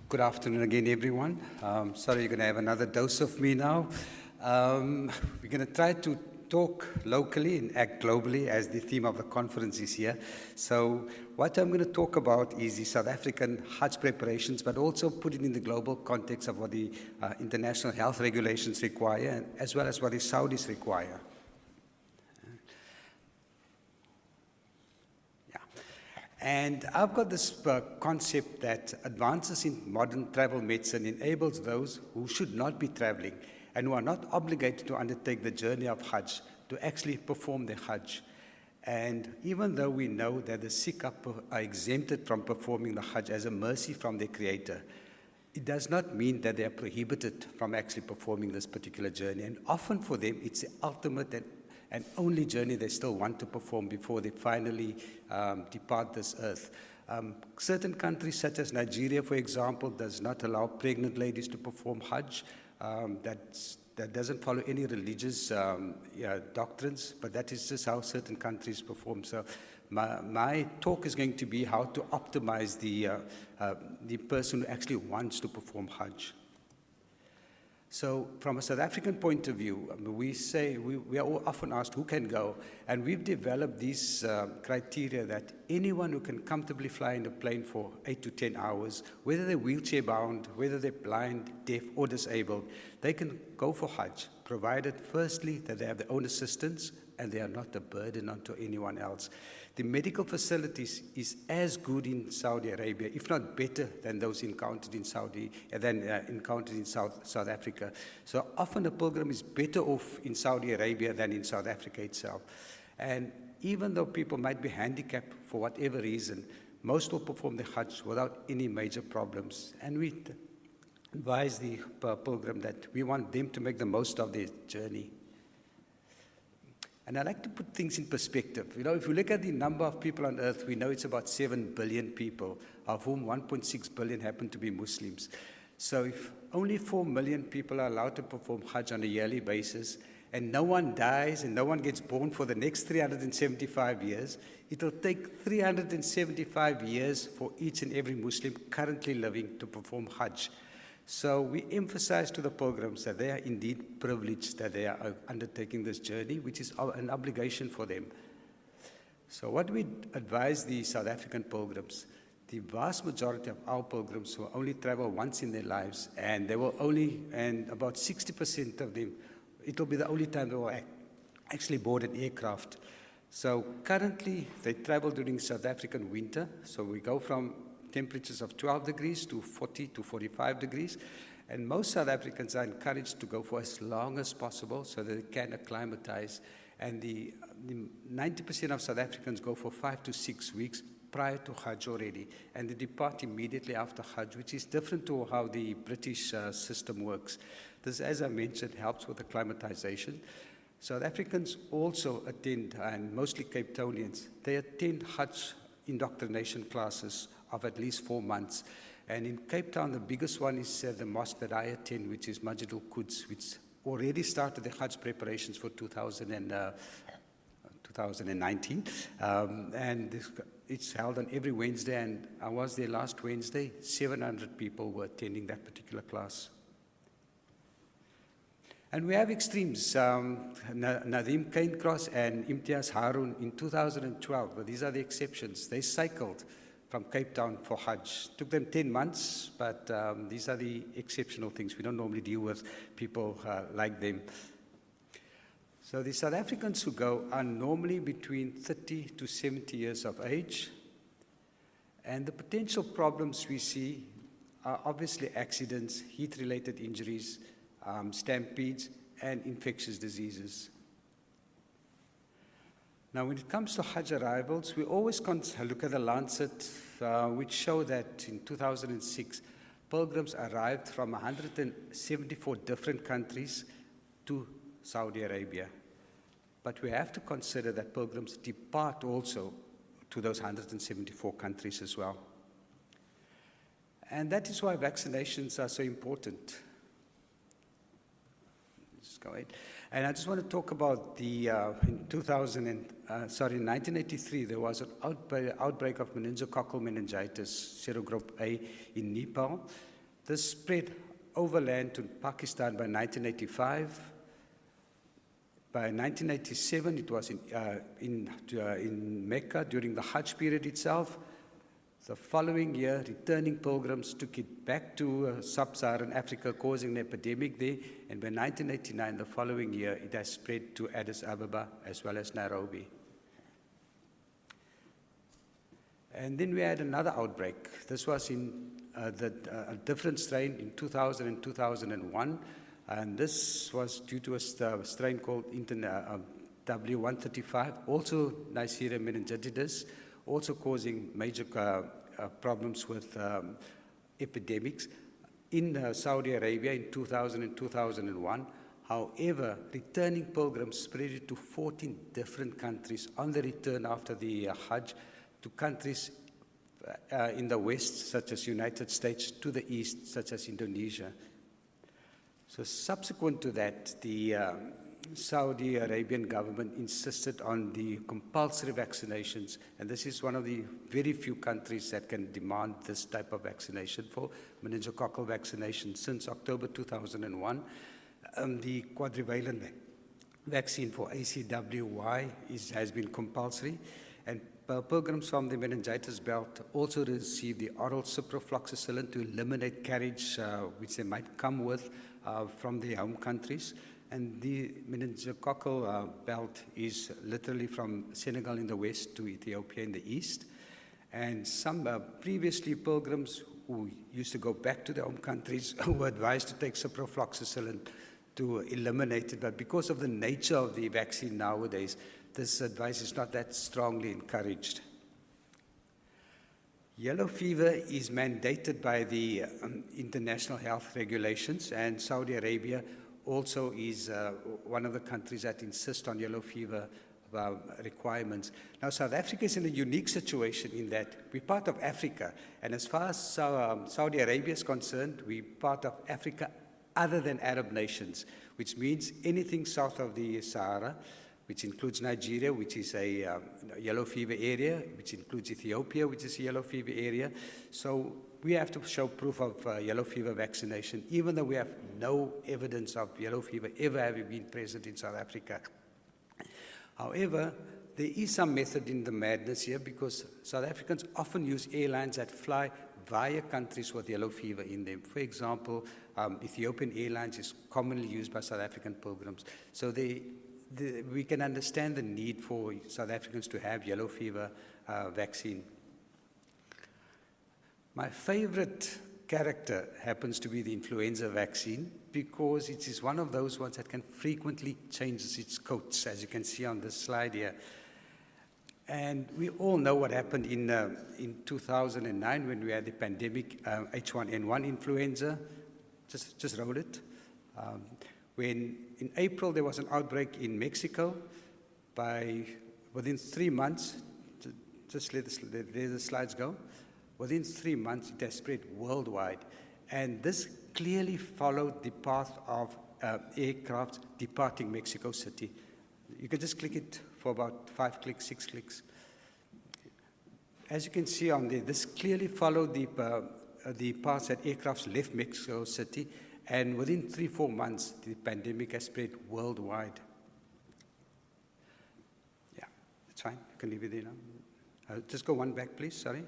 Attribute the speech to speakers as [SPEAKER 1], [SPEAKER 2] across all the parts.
[SPEAKER 1] Good afternoon again, everyone. Sorry, you're going to have another dose of me now. We're going to try to talk locally and act globally as the theme of the conference is here. So what I'm going to talk about is the South African Hajj preparations, but also put it in the global context of what the international health regulations require, as well as what the Saudis require. And I've got this concept that advances in modern travel medicine enables those who should not be traveling and who are not obligated to undertake the journey of Hajj to actually perform the Hajj. And even though we know that the sick are exempted from performing the Hajj as a mercy from their Creator, it does not mean that they are prohibited from actually performing this particular journey. And often for them, it's the ultimate and only journey they still want to perform before they finally depart this earth. Certain countries, such as Nigeria, for example, does not allow pregnant ladies to perform Hajj. That doesn't follow any religious doctrines, but that is just how certain countries perform. So my talk is going to be how to optimize the person who actually wants to perform Hajj. So from a South African point of view, we are all often asked who can go, and we've developed these criteria that anyone who can comfortably fly in a plane for 8 to 10 hours, whether they're wheelchair bound, whether they're blind, deaf, or disabled, they can go for Hajj, provided firstly that they have their own assistance and they are not a burden onto anyone else. The medical facilities is as good in Saudi Arabia, if not better than those encountered in South Africa. So often a pilgrim is better off in Saudi Arabia than in South Africa itself. And even though people might be handicapped for whatever reason, most will perform the Hajj without any major problems. And we advise the pilgrim that we want them to make the most of their journey. And I like to put things in perspective. You know, if you look at the number of people on earth, we know it's about 7 billion people, of whom 1.6 billion happen to be Muslims. So if only 4 million people are allowed to perform Hajj on a yearly basis, and no one dies and no one gets born for the next 375 years, it'll take 375 years for each and every Muslim currently living to perform Hajj. So we emphasize to the pilgrims that they are indeed privileged that they are undertaking this journey, which is an obligation for them. So what we advise the South African pilgrims, the vast majority of our pilgrims will only travel once in their lives, and they will and about 60% of them, it will be the only time they will actually board an aircraft. So currently they travel during South African winter, so we go from temperatures of 12 degrees to 40 to 45 degrees. And most South Africans are encouraged to go for as long as possible so that they can acclimatize. And the 90% of South Africans go for 5 to 6 weeks prior to Hajj already. And they depart immediately after Hajj, which is different to how the British system works. This, as I mentioned, helps with acclimatization. South Africans also attend, and mostly Cape Townians, they attend Hajj indoctrination classes of at least 4 months. And in Cape Town, the biggest one is the mosque that I attend, which is Masjid al-Quds, which already started the Hajj preparations for 2019. And it's held on every Wednesday, and I was there last Wednesday. 700 people were attending that particular class. And we have extremes. Nadeem Kaincross and Imtiaz Harun in 2012, but these are the exceptions. They cycled from Cape Town for Hajj. Took them 10 months, but these are the exceptional things. We don't normally deal with people like them. So the South Africans who go are normally between 30 to 70 years of age. And the potential problems we see are obviously accidents, heat-related injuries, stampedes, and infectious diseases. Now, when it comes to Hajj arrivals, we always look at the Lancet, which show that in 2006, pilgrims arrived from 174 different countries to Saudi Arabia. But we have to consider that pilgrims depart also to those 174 countries as well. And that is why vaccinations are so important. Just go ahead. And I just want to talk about the, in 1983, there was an outbreak of meningococcal meningitis, serogroup A, in Nepal. This spread overland to Pakistan by 1985. By 1987, it was in Mecca during the Hajj period itself. The following year, returning pilgrims took it back to sub-Saharan Africa, causing an epidemic there. And by 1989, the following year, it has spread to Addis Ababa as well as Nairobi. And then we had another outbreak. This was in a different strain in 2000 and 2001. And this was due to a strain called W135, also Neisseria meningitidis, also causing major problems with epidemics in Saudi Arabia in 2000 and 2001. However, returning pilgrims spread it to 14 different countries on the return after the Hajj, to countries in the west, such as United States, to the east, such as Indonesia. So subsequent to that, the Saudi Arabian government insisted on the compulsory vaccinations, and this is one of the very few countries that can demand this type of vaccination for meningococcal vaccination. Since October 2001, the quadrivalent vaccine for ACWY has been compulsory, and pilgrims from the meningitis belt also receive the oral ciprofloxacillin to eliminate carriage, which they might come with from their home countries. And the meningococcal belt is literally from Senegal in the west to Ethiopia in the east. And some previously pilgrims who used to go back to their home countries were advised to take ciprofloxacillin to eliminate it. But because of the nature of the vaccine nowadays, this advice is not that strongly encouraged. Yellow fever is mandated by the international health regulations, and Saudi Arabia also is one of the countries that insist on yellow fever requirements. Now, South Africa is in a unique situation in that we're part of Africa, and as far as Saudi Arabia is concerned, we're part of Africa other than Arab nations, which means anything south of the Sahara, which includes Nigeria, which is a yellow fever area, which includes Ethiopia, which is a yellow fever area. So we have to show proof of yellow fever vaccination, even though we have no evidence of yellow fever ever having been present in South Africa. However, there is some method in the madness here, because South Africans often use airlines that fly via countries with yellow fever in them. For example, Ethiopian Airlines is commonly used by South African pilgrims. So we can understand the need for South Africans to have yellow fever vaccine. My favorite character happens to be the influenza vaccine, because it is one of those ones that can frequently change its coats, as you can see on this slide here. And we all know what happened in 2009 when we had the pandemic H1N1 influenza. Just roll it. When in April there was an outbreak in Mexico, within 3 months, just let the slides go. Within 3 months, it has spread worldwide. And this clearly followed the path of aircraft departing Mexico City. You can just click it for about 5 clicks, 6 clicks. As you can see on there, this clearly followed the path that aircrafts left Mexico City, and within 3-4 months, the pandemic has spread worldwide. Yeah, that's fine. You can leave it there now. Just go one back, please. Sorry.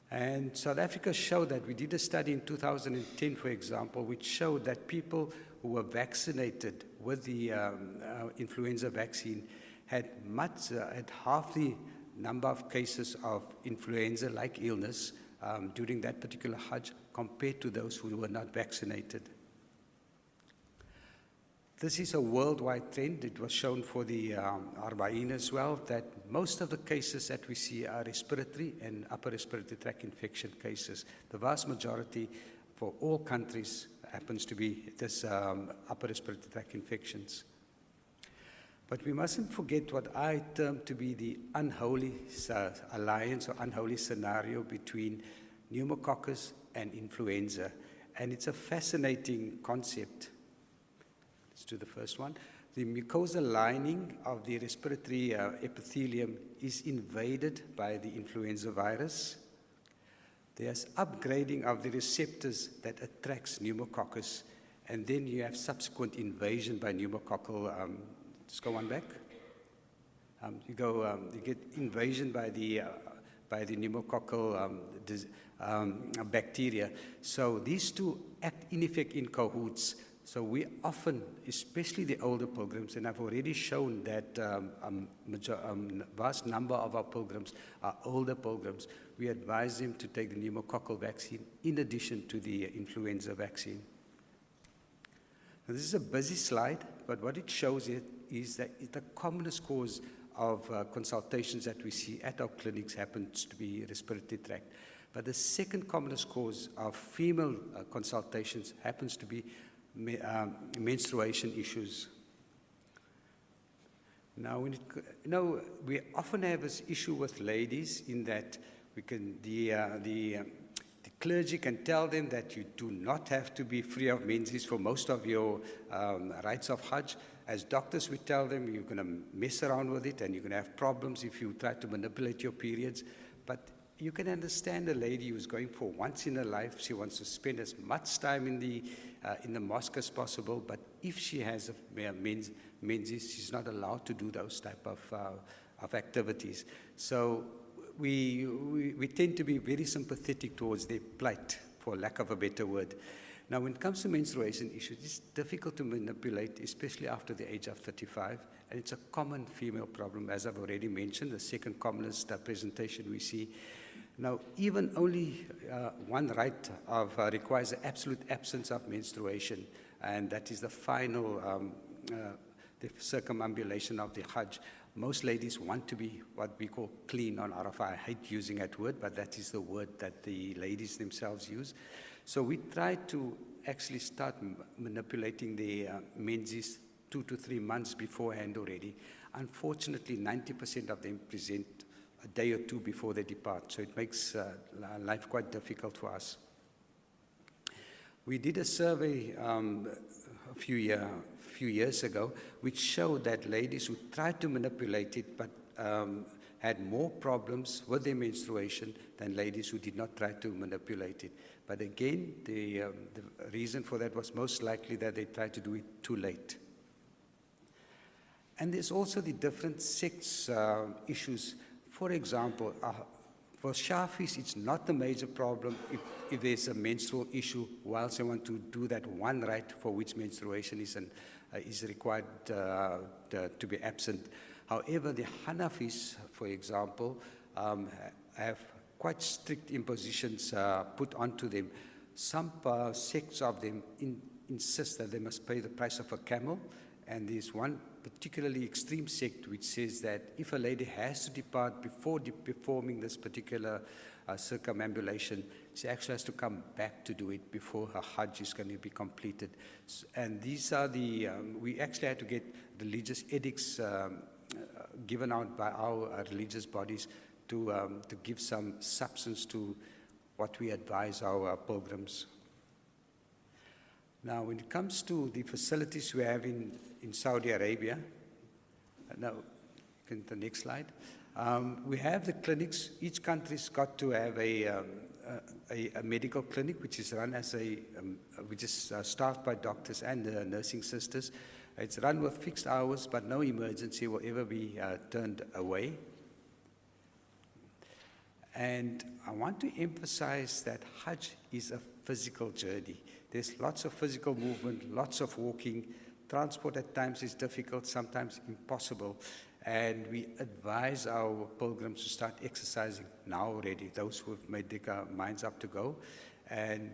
[SPEAKER 1] And South Africa showed that. We did a study in 2010, for example, which showed that people who were vaccinated with the influenza vaccine had half the number of cases of influenza-like illness during that particular Hajj compared to those who were not vaccinated. This is a worldwide trend. It was shown for the Arba'in as well, that most of the cases that we see are respiratory and upper respiratory tract infection cases. The vast majority for all countries happens to be this upper respiratory tract infections. But we mustn't forget what I term to be the unholy alliance or unholy scenario between pneumococcus and influenza. And it's a fascinating concept. Let's do the first one. The mucosal lining of the respiratory epithelium is invaded by the influenza virus. There's upgrading of the receptors that attracts pneumococcus, and then you have subsequent invasion by pneumococcal, just go one back. You get invasion by the pneumococcal bacteria. So these two act in effect in cahoots. So we often, especially the older pilgrims, and I've already shown that vast number of our pilgrims are older pilgrims, we advise them to take the pneumococcal vaccine in addition to the influenza vaccine. Now, this is a busy slide, but what it shows is that the commonest cause of consultations that we see at our clinics happens to be respiratory tract. But the second commonest cause of female consultations happens to be menstruation issues. Now, we often have this issue with ladies in that the clergy can tell them that you do not have to be free of menses for most of your rites of Hajj. As doctors, we tell them you're going to mess around with it and you're going to have problems if you try to manipulate your periods. But you can understand a lady who's going for once in her life. She wants to spend as much time in the mosque as possible. But if she has menses, she's not allowed to do those type of activities. So we tend to be very sympathetic towards their plight, for lack of a better word. Now, when it comes to menstruation issues, it's difficult to manipulate, especially after the age of 35, and it's a common female problem, as I've already mentioned, the second commonest presentation we see. Now, even only one rite requires the absolute absence of menstruation, and that is the final the circumambulation of the Hajj. Most ladies want to be what we call clean on Arafah. I hate using that word, but that is the word that the ladies themselves use. So we try to actually start manipulating the menses 2 to 3 months beforehand already. Unfortunately, 90% of them present a day or two before they depart, so it makes life quite difficult for us. We did a survey a few years ago, which showed that ladies who tried to manipulate it but had more problems with their menstruation than ladies who did not try to manipulate it. But again, the reason for that was most likely that they tried to do it too late. And there's also the different sex issues. For example, for Shafis, it's not a major problem if there's a menstrual issue whilst they want to do that one rite for which menstruation is required to be absent. However, the Hanafis, for example, have quite strict impositions put onto them. Some sects of them insist that they must pay the price of a camel, and there's one particularly extreme sect which says that if a lady has to depart before performing this particular circumambulation, she actually has to come back to do it before her Hajj is going to be completed. And these are we actually had to get religious edicts given out by our religious bodies to give some substance to what we advise our pilgrims. Now, when it comes to the facilities we have in Saudi Arabia, now, the next slide. We have the clinics. Each country's got to have a medical clinic, which is run as which is staffed by doctors and nursing sisters. It's run with fixed hours, but no emergency will ever be turned away. And I want to emphasize that Hajj is a physical journey. There's lots of physical movement, lots of walking. Transport at times is difficult, sometimes impossible. And we advise our pilgrims to start exercising now already, those who have made their minds up to go. And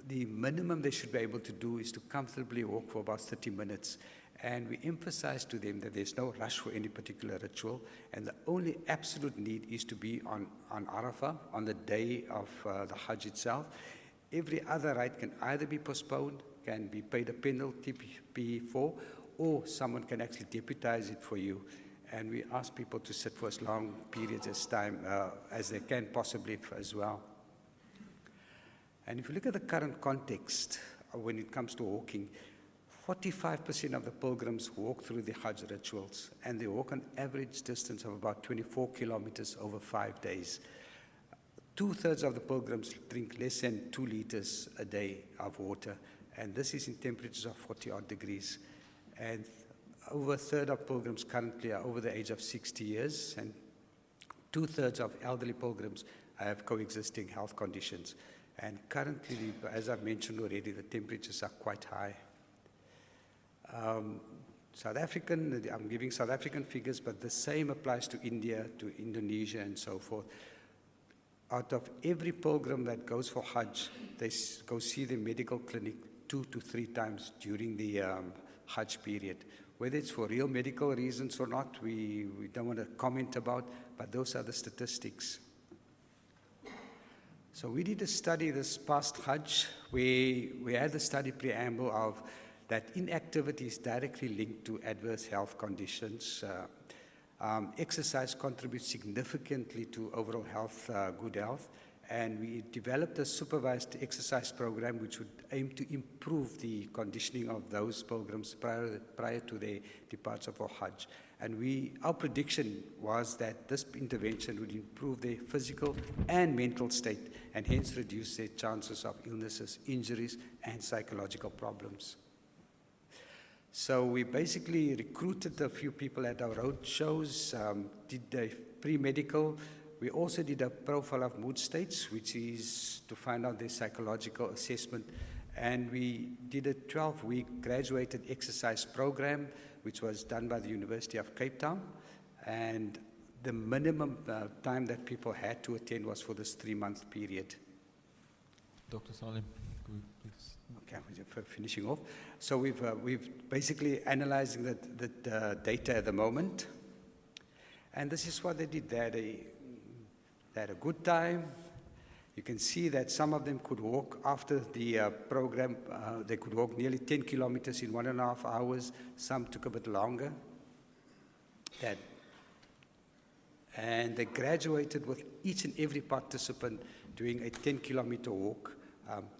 [SPEAKER 1] the minimum they should be able to do is to comfortably walk for about 30 minutes. And we emphasize to them that there's no rush for any particular ritual, and the only absolute need is to be on Arafah, on the day of the Hajj itself. Every other rite can either be postponed, can be paid a penalty for, or someone can actually deputize it for you. And we ask people to sit for as long periods as they can possibly as well. And if you look at the current context when it comes to walking, 45% of the pilgrims walk through the Hajj rituals, and they walk an average distance of about 24 kilometers over 5 days. 2/3 of the pilgrims drink less than 2 liters a day of water, and this is in temperatures of 40-odd degrees. And over a third of pilgrims currently are over the age of 60 years, and 2/3 of elderly pilgrims have coexisting health conditions. And currently, as I've mentioned already, the temperatures are quite high. South African, I'm giving South African figures, but the same applies to India, to Indonesia, and so forth. Out of every pilgrim that goes for Hajj, they go see the medical clinic 2 to 3 times during the Hajj period. Whether it's for real medical reasons or not, we don't want to comment about, but those are the statistics. So we did a study this past Hajj where we had the study preamble of that inactivity is directly linked to adverse health conditions. Exercise contributes significantly to overall health, good health, and we developed a supervised exercise program which would aim to improve the conditioning of those pilgrims prior to their departure for Hajj. And our prediction was that this intervention would improve their physical and mental state and hence reduce their chances of illnesses, injuries, and psychological problems. So we basically recruited a few people at our road shows, did a pre-medical. We also did a profile of mood states, which is to find out their psychological assessment. And we did a 12-week graduated exercise program, which was done by the University of Cape Town. And the minimum time that people had to attend was for this 3-month period.
[SPEAKER 2] Dr. Salim, could we please?
[SPEAKER 1] Okay, we're finishing off. So we've basically analyzing the data at the moment. And this is what they did. They had a good time. You can see that some of them could walk after the program. They could walk nearly 10 kilometers in 1.5 hours. Some took a bit longer. And they graduated with each and every participant doing a 10-kilometer walk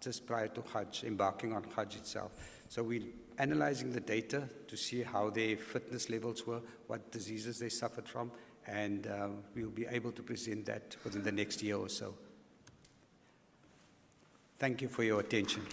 [SPEAKER 1] just prior to Hajj, embarking on Hajj itself. So we're analyzing the data to see how their fitness levels were, what diseases they suffered from, and we'll be able to present that within the next year or so. Thank you for your attention.